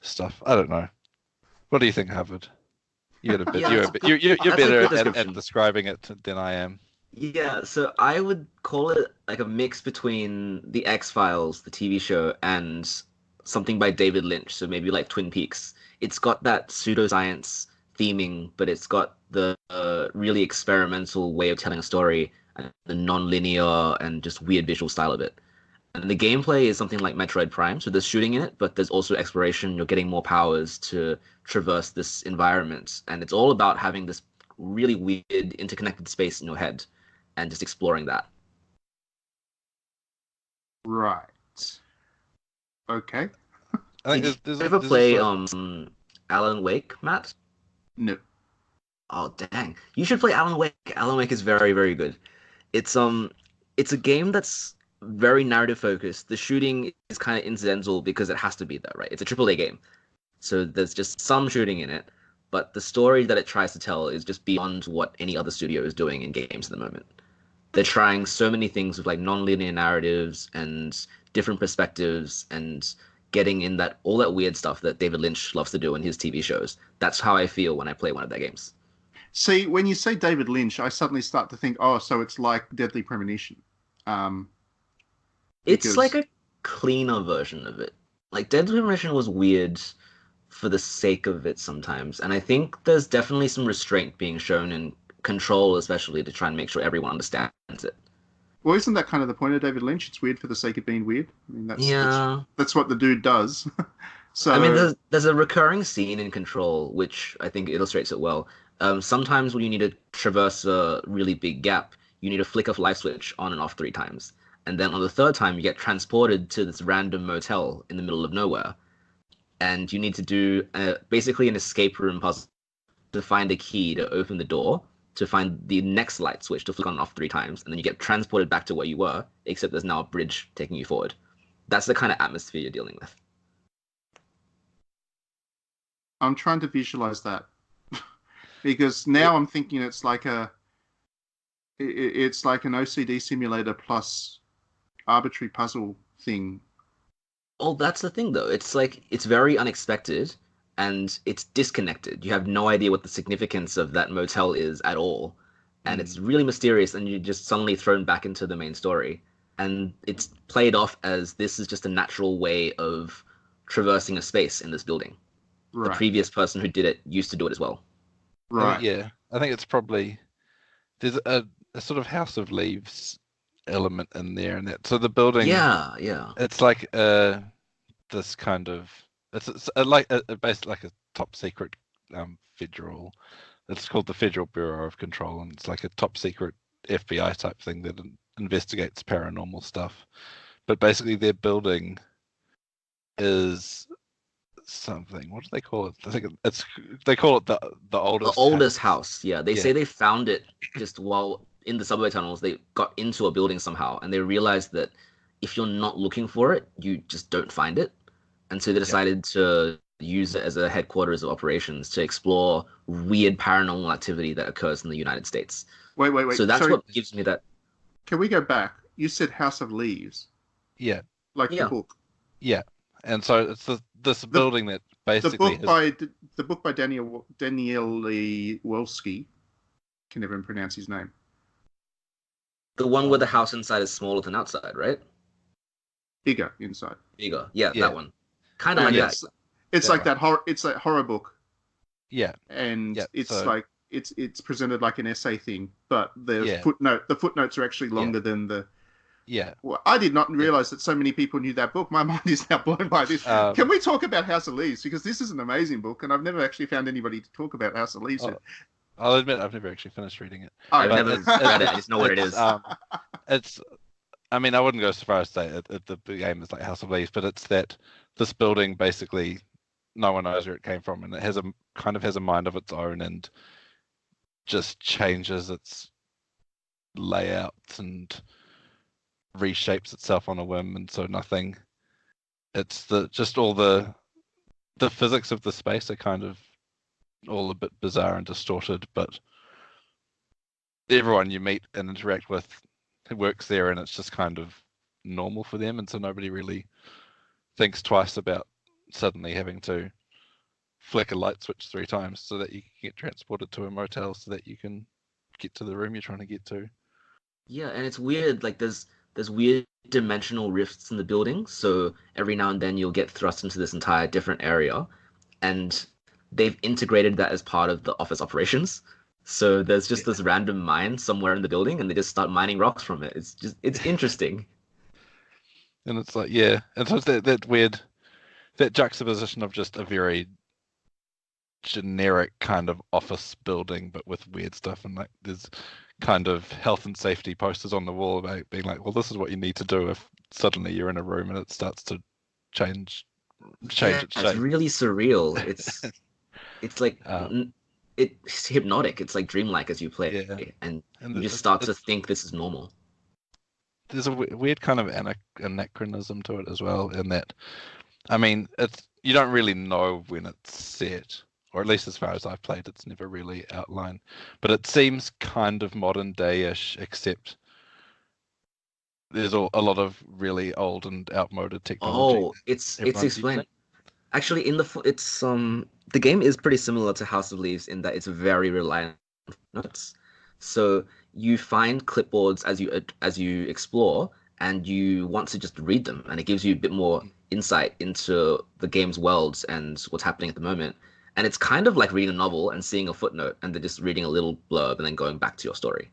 stuff. I don't know. What do you think, Harvard? You're better at describing it than I am. Yeah, so I would call it like a mix between the X-Files, the TV show, and something by David Lynch. So maybe like Twin Peaks. It's got that pseudoscience theming, but it's got the really experimental way of telling a story, and the non-linear and just weird visual style of it. And the gameplay is something like Metroid Prime, so there's shooting in it, but there's also exploration. You're getting more powers to traverse this environment, and it's all about having this really weird interconnected space in your head and just exploring that. Right. Okay. Did you ever play Alan Wake, Matt? No. Oh dang! You should play Alan Wake. Alan Wake is very, very good. It's a game that's very narrative focused. The shooting is kind of incidental because it has to be there, right? It's a AAA game, so there's just some shooting in it, but the story that it tries to tell is just beyond what any other studio is doing in games at the moment. They're trying so many things with like non-linear narratives and different perspectives and getting in that all that weird stuff that David Lynch loves to do in his TV shows. That's how I feel when I play one of their games. See, when you say David Lynch, I suddenly start to think, oh, so it's like Deadly Premonition. It's like a cleaner version of it. Like Deadly Premonition was weird for the sake of it sometimes, and I think there's definitely some restraint being shown in Control, especially to try and make sure everyone understands it. Well, isn't that kind of the point of David Lynch? It's weird for the sake of being weird. I mean, that's what the dude does. So I mean, there's a recurring scene in Control which I think illustrates it well. Sometimes when you need to traverse a really big gap, you need to flick a light switch on and off 3 times, and then on the 3rd time you get transported to this random motel in the middle of nowhere, and you need to do basically an escape room puzzle to find a key to open the door, to find the next light switch to flick on and off 3 times, and then you get transported back to where you were, except there's now a bridge taking you forward. That's the kind of atmosphere you're dealing with. I'm trying to visualize that because now I'm thinking it's like an OCD simulator plus arbitrary puzzle thing. Oh, that's the thing though. It's like it's very unexpected and it's disconnected. You have no idea what the significance of that motel is at all. And it's really mysterious, and you're just suddenly thrown back into the main story. And it's played off as this is just a natural way of traversing a space in this building. Right. The previous person who did it used to do it as well. Right. I think it's probably there's a sort of House of Leaves element in there, and that so the building. Yeah. It's like this kind of it's basically like a top secret federal. It's called the Federal Bureau of Control, and it's like a top secret FBI type thing that investigates paranormal stuff. But basically, their building is something. What do they call it? I think they call it the oldest house. Yeah, they say they found it just while in the subway tunnels. They got into a building somehow, and they realized that if you're not looking for it, you just don't find it. And so they decided to use it as a headquarters of operations to explore weird paranormal activity that occurs in the United States. Wait. So that's what gives me that. Can we go back? You said House of Leaves. Yeah. Like the book. Yeah. And so it's this building that basically the book by Daniel Lee Wolski. Can never pronounce his name. The one where the house inside is smaller than outside, right? Bigger inside. Bigger, yeah. That one. Kind of like that. It's like that horror. It's that horror book. Yeah. And it's like it's presented like an essay thing, but the footnotes are actually longer than the. Yeah. Well, I did not realize that so many people knew that book. My mind is now blown by this. Can we talk about House of Leaves? Because this is an amazing book, and I've never actually found anybody to talk about House of Leaves. I'll admit I've never actually finished reading it. I've never read it. I just know what it is. It's. I mean, I wouldn't go so far as to say the game is like House of Leaves, but it's that this building basically no one knows where it came from, and it has a mind of its own, and just changes its layouts and reshapes itself on a whim, and so nothing. It's all the physics of the space are kind of all a bit bizarre and distorted, but everyone you meet and interact with who works there, and it's just kind of normal for them, and so nobody really thinks twice about suddenly having to flick a light switch 3 times so that you can get transported to a motel so that you can get to the room you're trying to get to. Yeah, and it's weird, like there's weird dimensional rifts in the building, so every now and then you'll get thrust into this entire different area, and they've integrated that as part of the office operations. So there's just this random mine somewhere in the building, and they just start mining rocks from it. It's interesting. And it's like, yeah, and so it's that weird, that juxtaposition of just a very generic kind of office building, but with weird stuff, and like there's kind of health and safety posters on the wall about being like, well, this is what you need to do if suddenly you're in a room and it starts to change its shape. It's really surreal. It's like it's hypnotic. It's like dreamlike as you play, and you just start to think this is normal. There's a weird kind of anachronism to it as well, in that, I mean, you don't really know when it's set, or at least as far as I've played, it's never really outlined. But it seems kind of modern day-ish, except there's a lot of really old and outmoded technology. Oh, it's explained. Actually, the game is pretty similar to House of Leaves in that it's very reliant on notes. So you find clipboards as you explore, and you want to just read them, and it gives you a bit more insight into the game's worlds and what's happening at the moment. And it's kind of like reading a novel and seeing a footnote, and then just reading a little blurb and then going back to your story.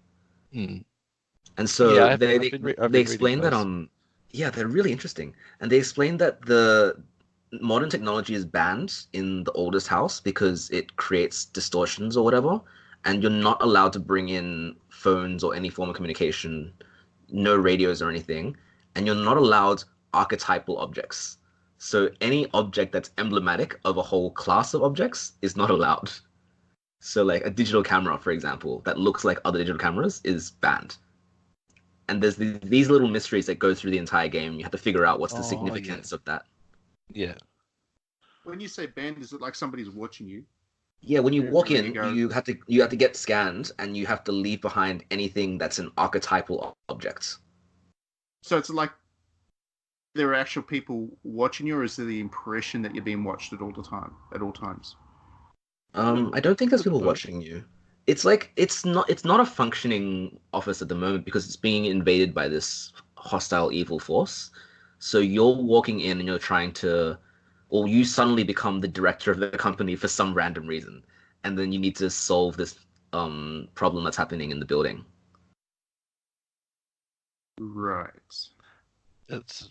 And so Yeah, they I've been they reading explain that those. yeah, they're really interesting. And they explain that the modern technology is banned in the oldest house because it creates distortions or whatever, and you're not allowed to bring in phones or any form of communication, no radios or anything, and you're not allowed archetypal objects. So any object that's emblematic of a whole class of objects is not allowed. So like a digital camera, for example, that looks like other digital cameras is banned. And there's these little mysteries that go through the entire game. You have to figure out what's the significance of that. Yeah. When you say banned, is it like somebody's watching you? Yeah, when you walk in, go... you have to get scanned, and you have to leave behind anything that's an archetypal object. So it's like there are actual people watching you, or is there the impression that you're being watched at all times? I don't think there's people watching you. It's like it's not a functioning office at the moment because it's being invaded by this hostile evil force. So you're walking in and you're trying to, or you suddenly become the director of the company for some random reason, and then you need to solve this problem that's happening in the building. Right. It's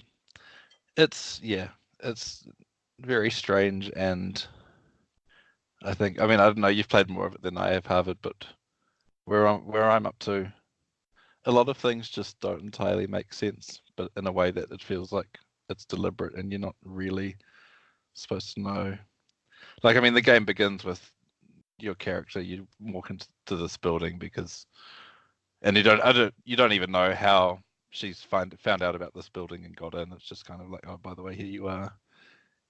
very strange, and I don't know, you've played more of it than I have, Harvard, but where I'm up to, a lot of things just don't entirely make sense, but in a way that it feels like it's deliberate and you're not really supposed to know. Like, I mean, the game begins with your character, you walk into this building and you don't even know how she's found out about this building and got in. It's just kind of like, oh, by the way, here you are.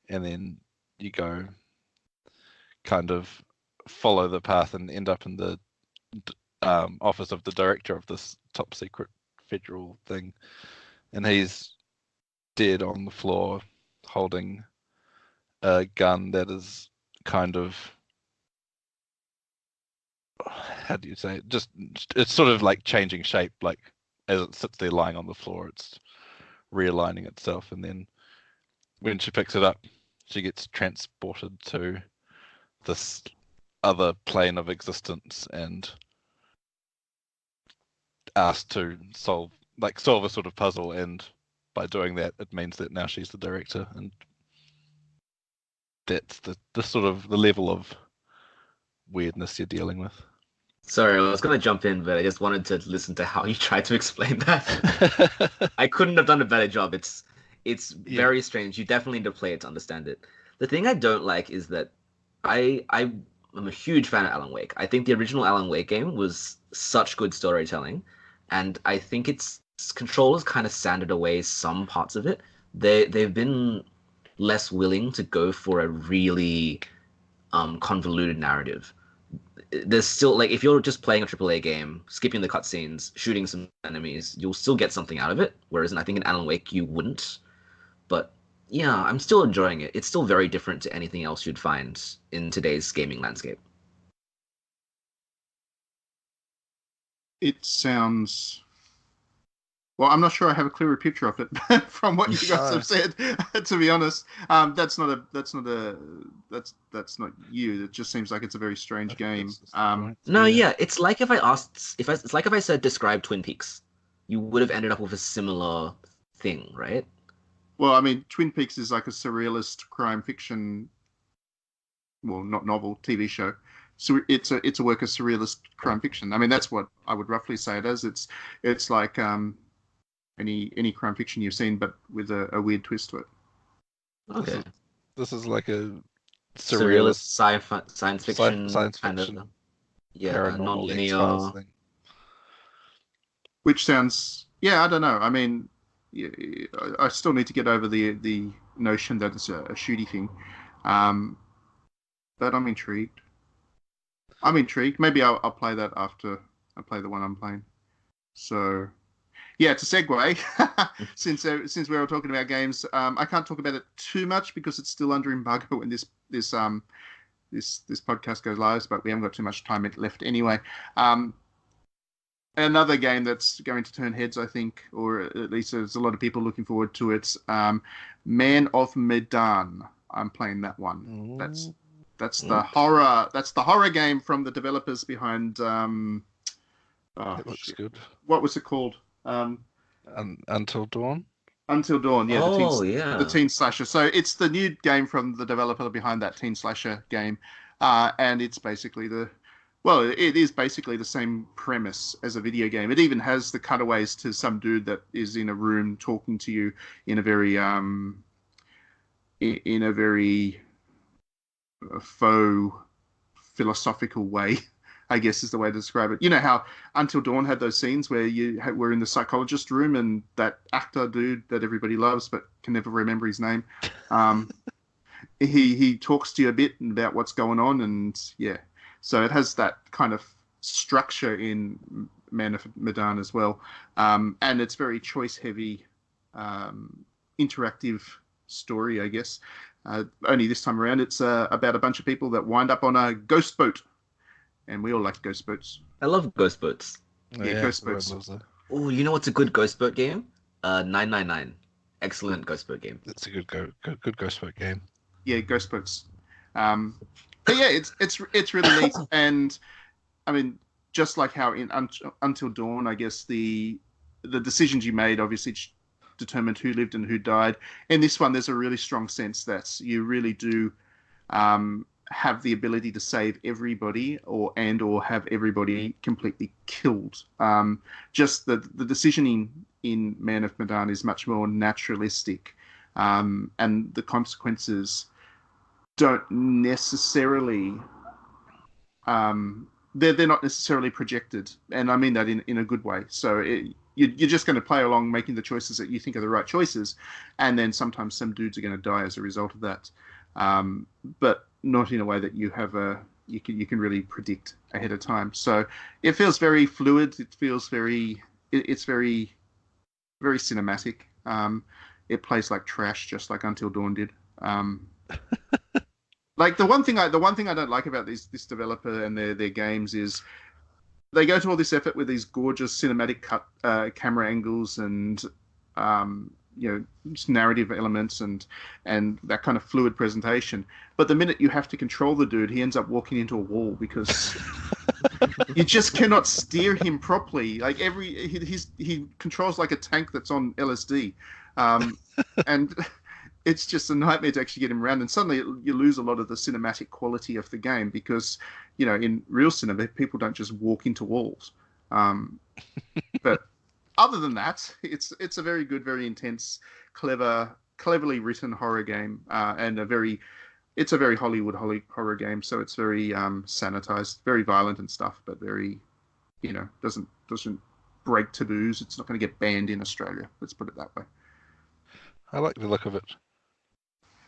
And then you go kind of follow the path and end up in the office of the director of this top secret federal thing. And he's dead on the floor holding a gun that is kind of, how do you say it? Just, it's sort of like changing shape, like as it sits there lying on the floor, it's realigning itself. And then when she picks it up, she gets transported to this other plane of existence and asked to solve a sort of puzzle. And by doing that, it means that now she's the director, and that's the sort of the level of weirdness you're dealing with. Sorry, I was gonna jump in, but I just wanted to listen to how you tried to explain that. I couldn't have done a better job. It's very strange. You definitely need to play it to understand it. The thing I don't like is that I'm a huge fan of Alan Wake. I think the original Alan Wake game was such good storytelling, and I think its controllers kind of sanded away some parts of it. They've been less willing to go for a really convoluted narrative. There's still, like, if you're just playing a AAA game, skipping the cutscenes, shooting some enemies, you'll still get something out of it. Whereas I think in Alan Wake you wouldn't. But yeah, I'm still enjoying it. It's still very different to anything else you'd find in today's gaming landscape. It sounds... Well, I'm not sure I have a clearer picture of it from what you guys have said. To be honest, that's not you. It just seems like it's a very strange game. Yeah, it's like if I said describe Twin Peaks, you would have ended up with a similar thing, right? Well, I mean, Twin Peaks is like a surrealist crime fiction. Well, not novel, TV show. So it's a work of surrealist crime fiction. I mean, that's what I would roughly say it as. It's like any crime fiction you've seen, but with a weird twist to it. Okay. This is like a surrealist science fiction kind of non-linear thing. Which sounds, I don't know. I mean, I still need to get over the notion that it's a shooty thing, but I'm intrigued. Maybe I'll play that after I play the one I'm playing. So, yeah, to segue, since we were talking about games, I can't talk about it too much because it's still under embargo when this podcast goes live. But we haven't got too much time left anyway. Another game that's going to turn heads, I think, or at least there's a lot of people looking forward to it. Man of Medan. I'm playing that one. That's the horror. That's the horror game from the developers behind. It looks good. What was it called? Until Dawn. Until Dawn, yeah, the yeah. teen slasher. So it's the new game from the developer behind that teen slasher game, and it's basically it is basically the same premise as a video game. It even has the cutaways to some dude that is in a room talking to you in a very faux philosophical way, I guess is the way to describe it. You know how Until Dawn had those scenes where you were in the psychologist room and that actor dude that everybody loves but can never remember his name, he talks to you a bit about what's going on, and yeah, so it has that kind of structure in Man of Medan as well, and it's very choice heavy, interactive story, I guess. Only this time around, it's about a bunch of people that wind up on a ghost boat. And we all like ghost boats. I love ghost boats. Yeah, ghost boats. Oh, you know what's a good ghost boat game? 999. Excellent ghost boat game. It's a good ghost boat game. Yeah, ghost boats. But yeah, it's really neat. And I mean, just like how in Until Dawn, I guess the decisions you made obviously determined who lived and who died. In this one, there's a really strong sense that you really do have the ability to save everybody or have everybody completely killed. Just the decisioning in Man of Medan is much more naturalistic, and the consequences don't necessarily they're not necessarily projected, and I mean that in a good way. So you're just going to play along, making the choices that you think are the right choices, and then sometimes some dudes are going to die as a result of that. But not in a way that you can really predict ahead of time. So it feels very fluid. It feels it's very, very cinematic. It plays like trash, just like Until Dawn did. Like the one thing I don't like about this developer and their games is they go to all this effort with these gorgeous cinematic camera angles and just narrative elements and that kind of fluid presentation. But the minute you have to control the dude, he ends up walking into a wall because you just cannot steer him properly. Like he controls like a tank that's on LSD, and it's just a nightmare to actually get him around. And suddenly you lose a lot of the cinematic quality of the game because in real cinema people don't just walk into walls. But other than that, it's a very good, very intense, cleverly written horror game, and it's a very Hollywood horror game. So it's very sanitized, very violent and stuff, but very, doesn't break taboos. It's not going to get banned in Australia. Let's put it that way. I like the look of it.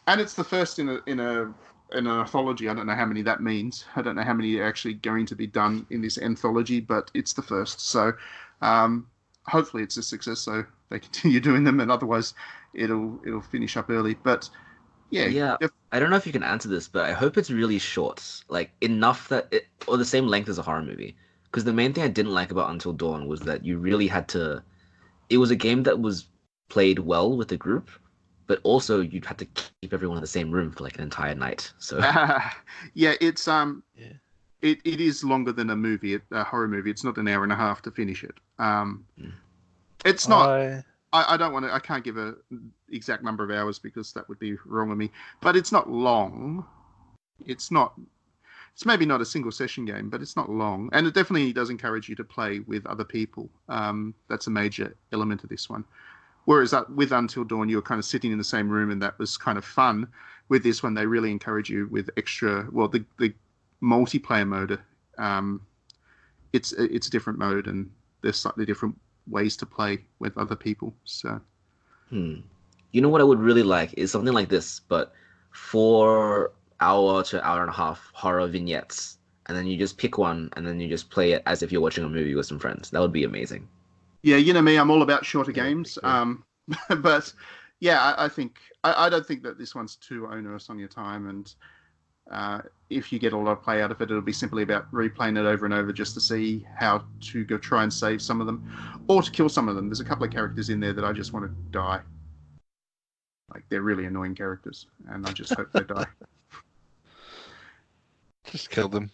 And it's the first in an anthology. I don't know how many that means. I don't know how many are actually going to be done in this anthology, but it's the first. So. Hopefully it's a success, so they continue doing them, and otherwise it'll finish up early. But yeah. I don't know if you can answer this, but I hope it's really short, like enough or the same length as a horror movie. Because the main thing I didn't like about Until Dawn was that you really had to. It was a game that was played well with a group, but also you'd had to keep everyone in the same room for like an entire night. So it's It is longer than a horror movie. It's not an hour and a half to finish it. It's not. I don't want to. I can't give a exact number of hours because that would be wrong of me. But it's not long. It's not. It's maybe not a single session game, but it's not long, and it definitely does encourage you to play with other people. That's a major element of this one. Whereas with Until Dawn, you were kind of sitting in the same room, and that was kind of fun. With this one, they really encourage you with extra. Well, the multiplayer mode, it's a different mode, and there's slightly different ways to play with other people. So, what I would really like is something like this, but 4 hour to hour and a half horror vignettes, and then you just pick one, and then you just play it as if you're watching a movie with some friends. That would be amazing. Yeah, you know me, I'm all about shorter games. But yeah, I think I don't think that this one's too onerous on your time, and if you get a lot of play out of it, it'll be simply about replaying it over and over just to see how to go try and save some of them or to kill some of them. There's a couple of characters in there that I just want to die. Like, they're really annoying characters, and I just hope they die. Just kill them.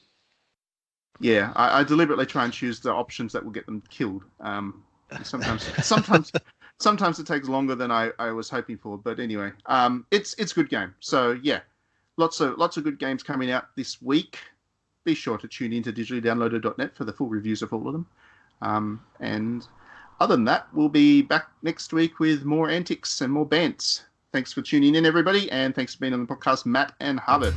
Yeah, I deliberately try and choose the options that will get them killed. Sometimes it takes longer than I was hoping for. But anyway, it's a good game. So yeah, lots of good games coming out this week. Be sure to tune in to digitallydownloaded.net for the full reviews of all of them. And other than that, we'll be back next week with more antics and more bants. Thanks for tuning in, everybody, and thanks for being on the podcast, Matt and Hubbard.